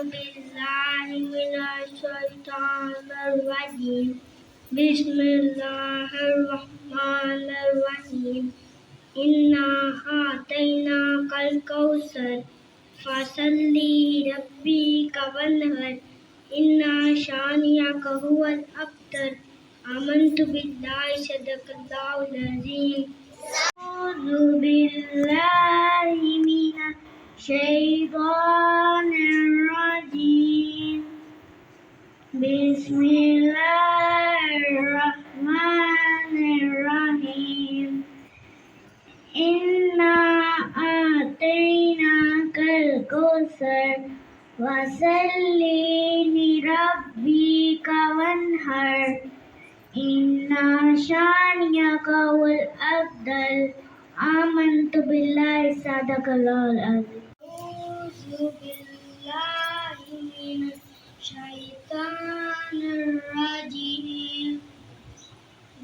بالله من الشيطان الرجيم بسم الله الرحمن الرحيم إنا أعطيناك الكوثر فصل لربك وانهر إن شانئك هو الأبتر آمنت بالله صدق الله العظيم أعوذ بالله من الشيطان الرجيم بسم الله الرحمن الرحيم إنا أعطيناك الكوثر فصل لربك وانهر إن شانئك هو الأبتر آمنت بالله صدق الله العظيم أعوذ بالله من الشيطان الرجيم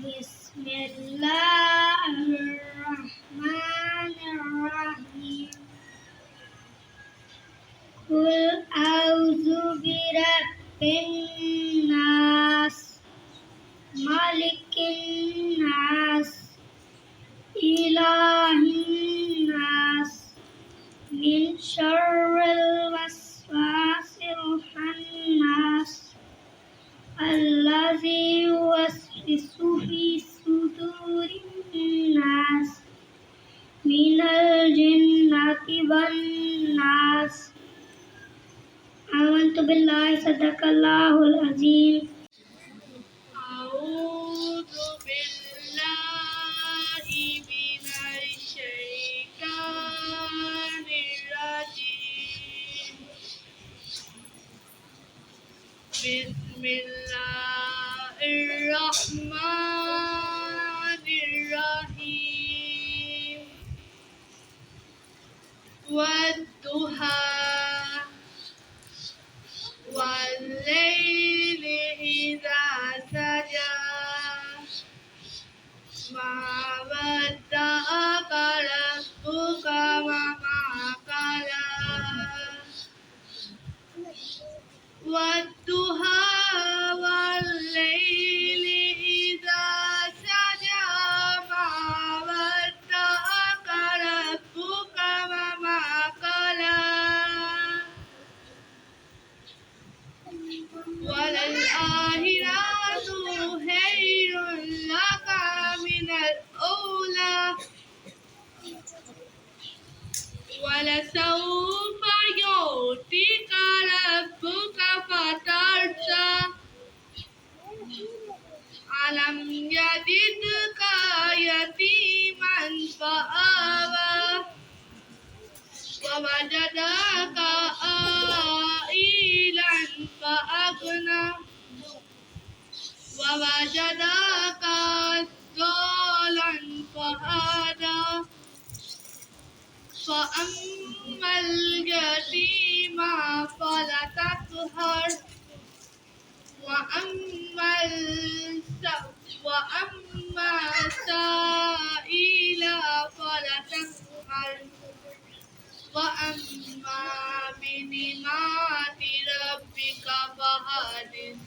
بسم الله الرحمن الرحيم قل أعوذ برب الناس ملك الناس إله الناس من شر الوسواس الخناس الذي يوسوس في صدور الناس من الجنة والناس آمنت بالله صدق الله العظيم أعوذ بالله من الشيطان الرجيم بسم الله الرحمن الرحيم والضحى والليل إذا سجى ما ودعك ربك وما قلى والضحى والليل إذا سجى ما ودعك ربك وما قلى وللآخرة خير لك من الأولى ولسوف يعطيك ربك فترضى ألم يجدك يتيما فآوى ووجدك عائلا فأغنى ووجدك ضالا فهدى فأما اليتيم فلا تقهر وأما السائل فلا تنهر وأما بنعمة ربك فحدث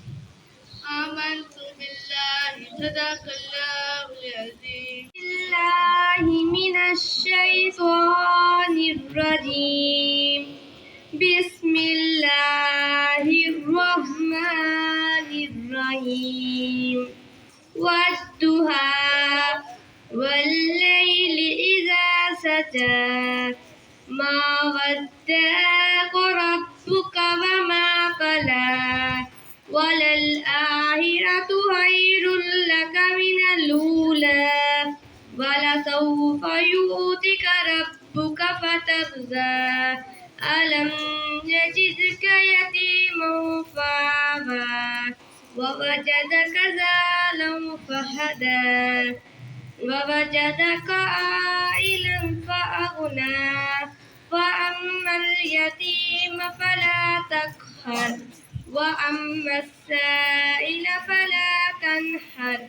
آمنت بالله صدق الله العظيم بالله من الشيطان الرجيم بسم الله الرحمن الرحيم والضحى والليل إذا سجى ما ودعك ربك وما قلى وللآخرة خير لك من الأولى ولسوف يؤتك ربك فترضى ألم يجدك يتيما فآوى ووجدك ضالا فهدى ووجدك عائلا فأغنى فأما اليتيم فلا تقهر وأما السائل فلا تنهر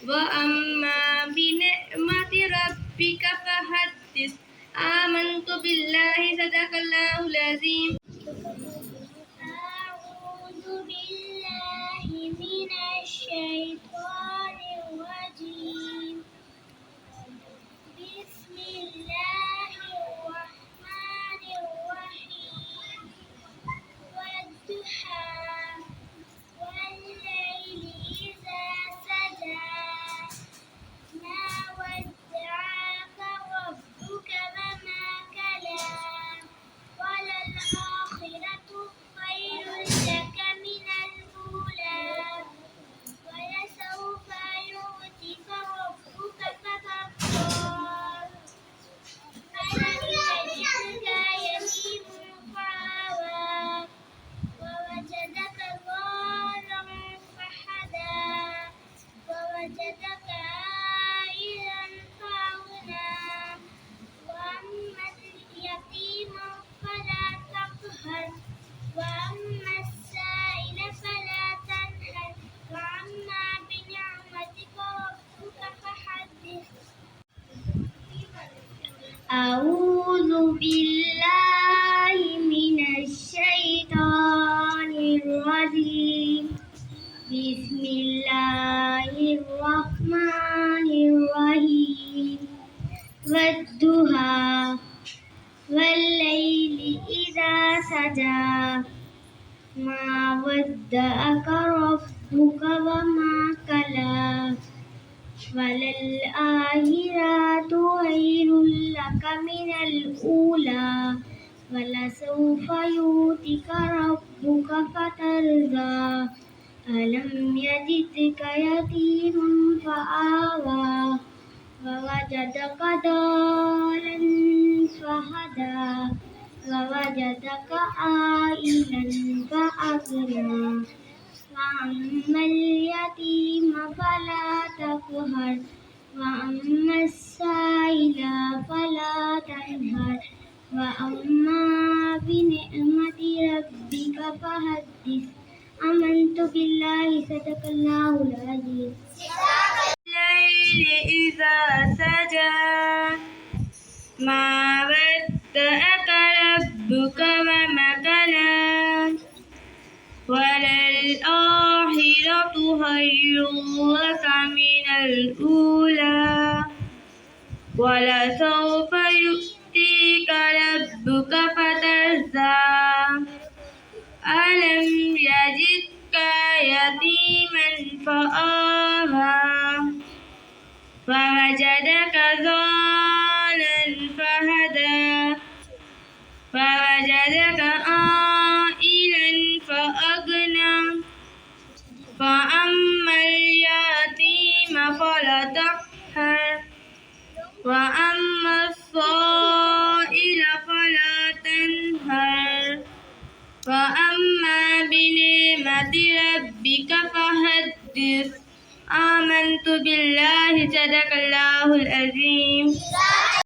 وأما بنعمة ربك فحدث آمنت بالله صدق الله العظيم الشيطان الرجيم بسم الله الرحمن الرحيم والضحى والليل إذا سجى ما ودعك ربك وما قلى وللآخرة خير لك من الأولى ولسوف يؤتيك ربك فترضى ألم يجدك يتيما فآوى ووجدك ضالا فهدى ووجدك عائلا فأغنى وأما اليتيم فلا تقهر وأما السائل فلا تنهر وأما بنعمتك ربك فحدث أعوذ بالله من الشيطان الرجيم بسم الله الرحمن الرحيم والضحى والليل إذا سجى ما ودعك ربك وما قلى وللآخرة خير لك من الأولى ولسوف يؤتيك ربك فترضى ألم يجدك يتيما فآوى ووجدك ضالا فهدى ووجدك عائلا فأغنى وأما اليتيم فلا تقهر وأما السائل فلا تنهر وأما بنعمة ربك فحدث آمنت بالله صدق الله العظيم الليل إذا سجى ما ودعك ربك وما قلى وللآخرة خير لك من الأولى ولسوف يؤتيك ربك فترضى ألم يجدك يتيما فآوى ووجدك ضالا فهدى ووجدك عائلا فأغنى فأما اليتيم فلا تقهر وأما السائل فلا تنهر وأما بنعمة ربك فحدث آمنت بالله صدق الله العظيم